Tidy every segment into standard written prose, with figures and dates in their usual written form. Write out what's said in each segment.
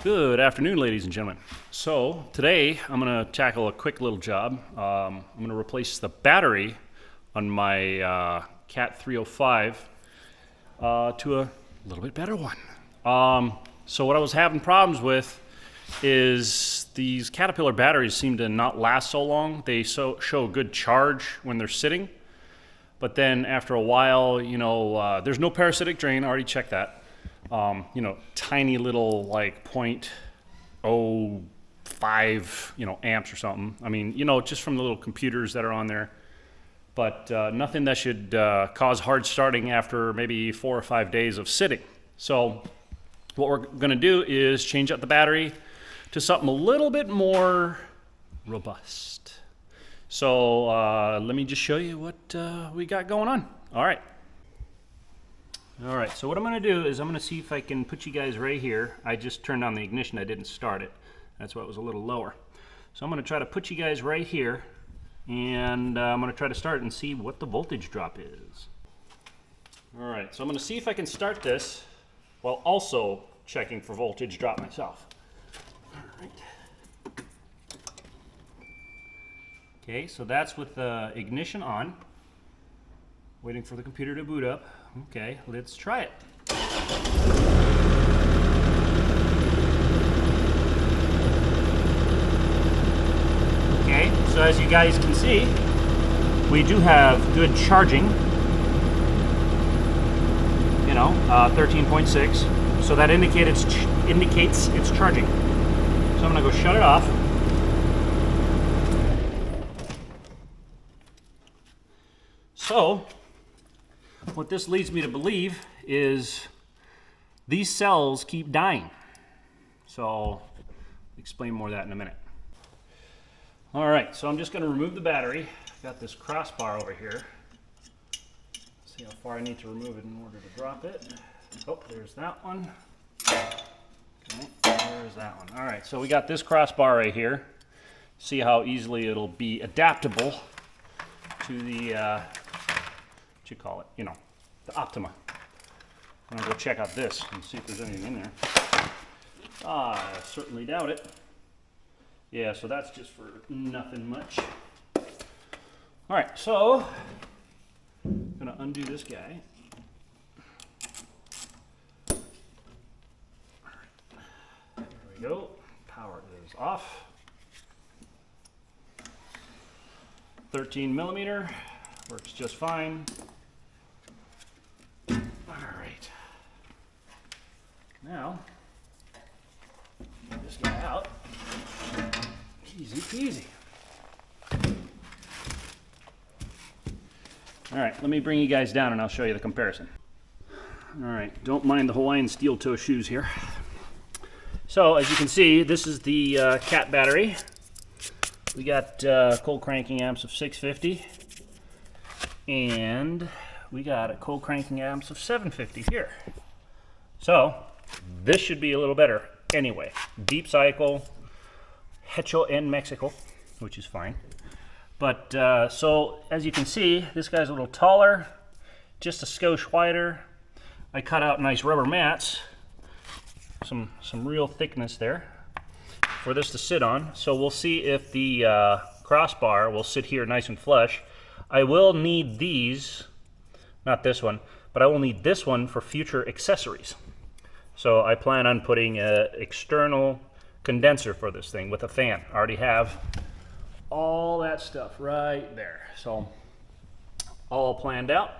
Good afternoon, ladies and gentlemen. So today I'm going to tackle a quick little job. I'm going to replace the battery on my Cat 305 to a little bit better one. So what I was having problems with is these Caterpillar batteries seem to not last so long. They show a good charge when they're sitting, but then after a while, there's no parasitic drain. I already checked that. Tiny little like 0.05, amps or something. I mean, just from the little computers that are on there, but nothing that should cause hard starting after maybe 4 or 5 days of sitting. So what we're gonna do is change up the battery to something a little bit more robust. So let me just show you what we got going on. All right, so what I'm going to do is I'm going to see if I can put you guys right here. I just turned on the ignition, I didn't start it. That's why it was a little lower. So I'm going to try to put you guys right here, and I'm going to try to start and see what the voltage drop is. All right, so I'm going to see if I can start this while also checking for voltage drop myself. All right. Okay, so that's with the ignition on. Waiting for the computer to boot up. Okay, let's try it. Okay, so as you guys can see, we do have good charging. 13.6. So that indicates it's charging. So I'm gonna go shut it off. So what this leads me to believe is these cells keep dying. So I'll explain more of that in a minute. All right, so I'm just going to remove the battery. I've got this crossbar over here. See how far I need to remove it in order to drop it. Oh, there's that one. Okay, there's that one. All right, so we got this crossbar right here. See how easily it'll be adaptable to the what you call it, the Optima. I'm gonna go check out this and see if there's anything in there. I certainly doubt it. Yeah, so that's just for nothing much. All right, so I'm gonna undo this guy. All right, there we go. Power is off. 13 millimeter, works just fine. All right. Now, get this guy out. Easy peasy. All right, let me bring you guys down and I'll show you the comparison. All right, don't mind the Hawaiian steel toe shoes here. So as you can see, this is the Cat battery. We got cold cranking amps of 650, and we got a cold cranking amps of 750 here. So this should be a little better anyway. Deep cycle, Hecho en Mexico, which is fine. But so as you can see, this guy's a little taller, just a skosh wider. I cut out nice rubber mats, some real thickness there for this to sit on. So we'll see if the crossbar will sit here nice and flush. I will need these, not this one, but I will need this one for future accessories. So I plan on putting an external condenser for this thing with a fan. I already have all that stuff right there. So all planned out,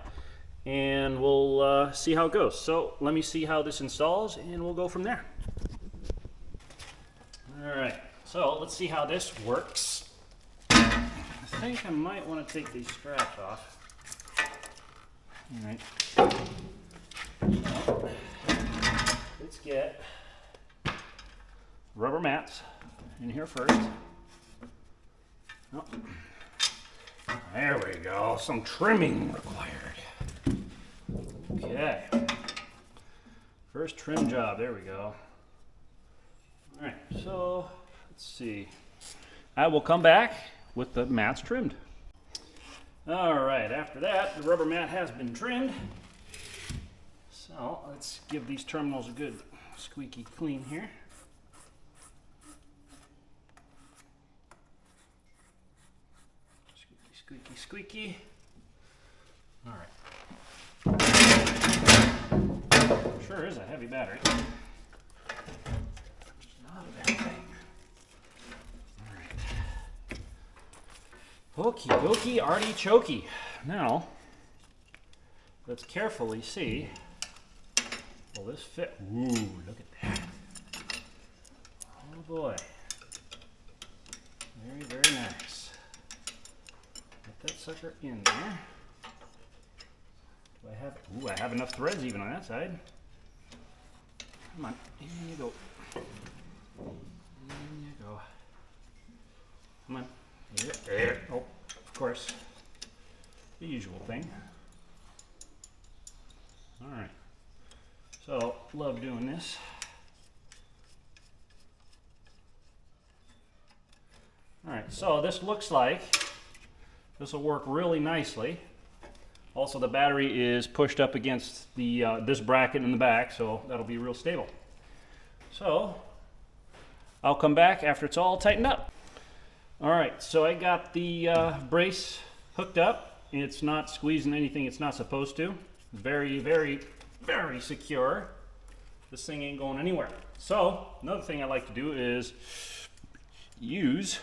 and we'll see how it goes. So let me see how this installs and we'll go from there. All right, so let's see how this works. I think I might want to take these straps off. All right. So, let's get rubber mats in here first. Oh. There we go. Some trimming required. Okay. First trim job. There we go. All right. So let's see. I will come back with the mats trimmed. All right. After that, the rubber mat has been trimmed. So let's give these terminals a good squeaky clean here. squeaky. All right. Sure is a heavy battery. Not a bad thing. All right. Okie dokie, artichokey. Now, let's carefully see. Will this fit? Ooh, look at that. Oh boy. Very, very nice. Get that sucker in there. Do I have, ooh, I have enough threads even on that side. Come on, in you go. In you go. Come on. There. Oh, of course. The usual thing. All right. So, love doing this. All right, so this looks like this will work really nicely. Also, the battery is pushed up against the this bracket in the back, so that'll be real stable. So, I'll come back after it's all tightened up. All right, so I got the brace hooked up. It's not squeezing anything it's not supposed to. Very, very, very secure. This thing ain't going anywhere. So, another thing I like to do is use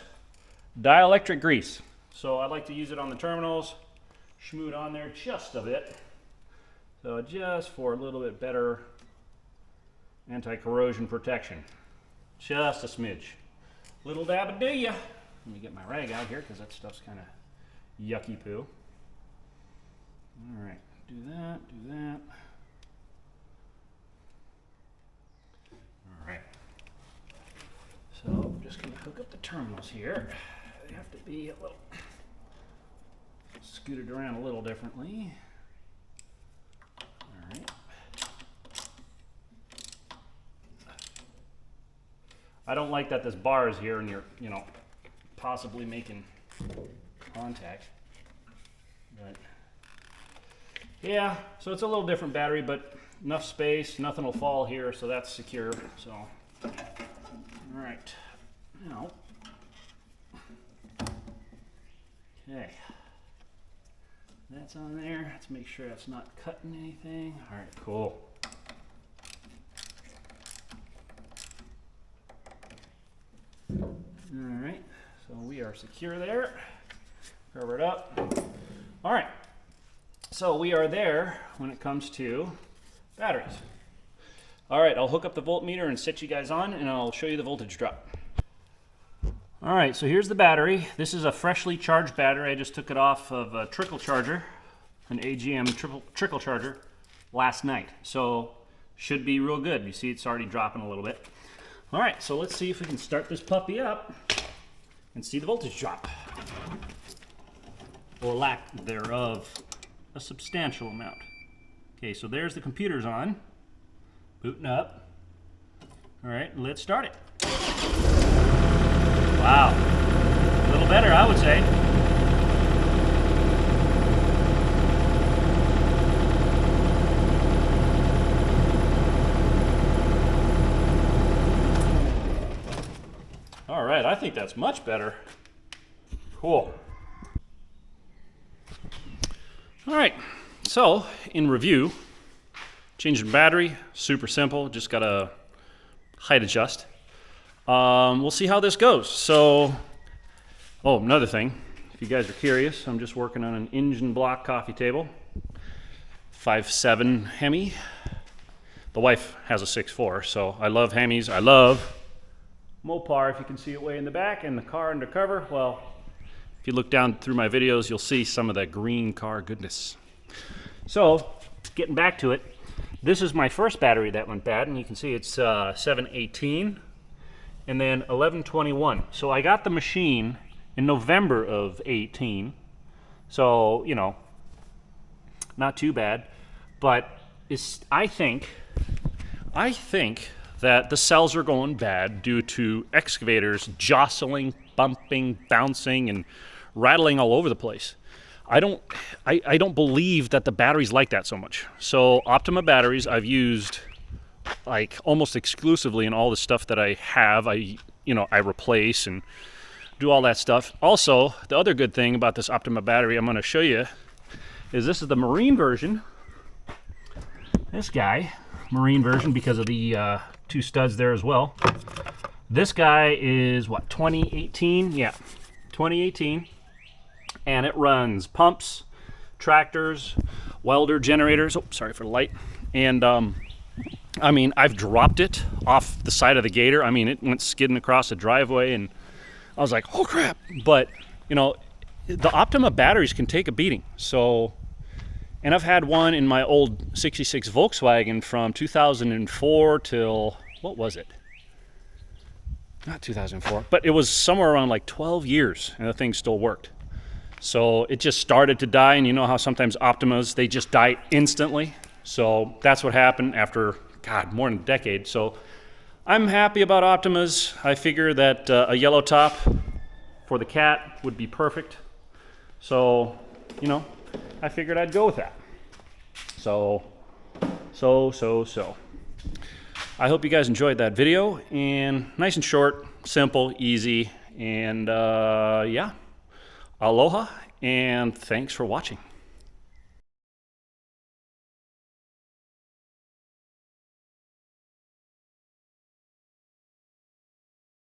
dielectric grease. So I like to use it on the terminals, schmoot on there just a bit. So just for a little bit better anti-corrosion protection. Just a smidge. Little dab of do ya. Let me get my rag out here because that stuff's kind of yucky poo. All right, do that, do that. All right. So I'm just going to hook up the terminals here. They have to be a little scooted around a little differently. All right. I don't like that this bar is here and you're, possibly making contact. But yeah, so it's a little different battery, but enough space, nothing will fall here, so that's secure. So, all right, now, okay, that's on there. Let's make sure that's not cutting anything. All right, cool. All right, so we are secure there. Cover it up. All right, so we are there when it comes to batteries. All right, I'll hook up the voltmeter and set you guys on, and I'll show you the voltage drop. All right, so here's the battery. This is a freshly charged battery. I just took it off of a trickle charger, an AGM trickle charger, last night. So should be real good. You see it's already dropping a little bit. All right, so let's see if we can start this puppy up and see the voltage drop. Or lack thereof, a substantial amount. Okay, so there's the computers on, booting up. All right, let's start it. Wow, a little better, I would say. All right, I think that's much better. Cool. All right, so in review, changing battery, super simple, just got to height adjust. We'll see how this goes. So, oh, another thing, if you guys are curious, I'm just working on an engine block coffee table, 5.7 Hemi. The wife has a 6.4, so I love Hemis. I love Mopar, if you can see it way in the back, and the car undercover. Well, if you look down through my videos, you'll see some of that green car goodness. So, getting back to it, this is my first battery that went bad, and you can see it's 718 and then 1121. So I got the machine in November of 18, so, not too bad, but I think that the cells are going bad due to excavators jostling, bumping, bouncing, and rattling all over the place. I don't believe that the battery's like that so much. So Optima batteries I've used like almost exclusively in all the stuff that I have. I replace and do all that stuff. Also, the other good thing about this Optima battery I'm going to show you is this is the Marine version. This guy, Marine version, because of the 2 studs there as well. This guy is what, 2018? Yeah, 2018. And it runs pumps, tractors, welder generators. Oh, sorry for the light. And I mean, I've dropped it off the side of the Gator. I mean, it went skidding across the driveway, and I was like, oh crap. But, you know, the Optima batteries can take a beating. So, and I've had one in my old 66 Volkswagen from 2004 till, what was it? Not 2004, but it was somewhere around like 12 years, and the thing still worked. So it just started to die, and you know how sometimes Optimas, they just die instantly. So that's what happened after, God, more than a decade. So I'm happy about Optimas. I figure that a yellow top for the Cat would be perfect. So, you know, I figured I'd go with that. So. I hope you guys enjoyed that video, and nice and short, simple, easy, and yeah, aloha, and thanks for watching.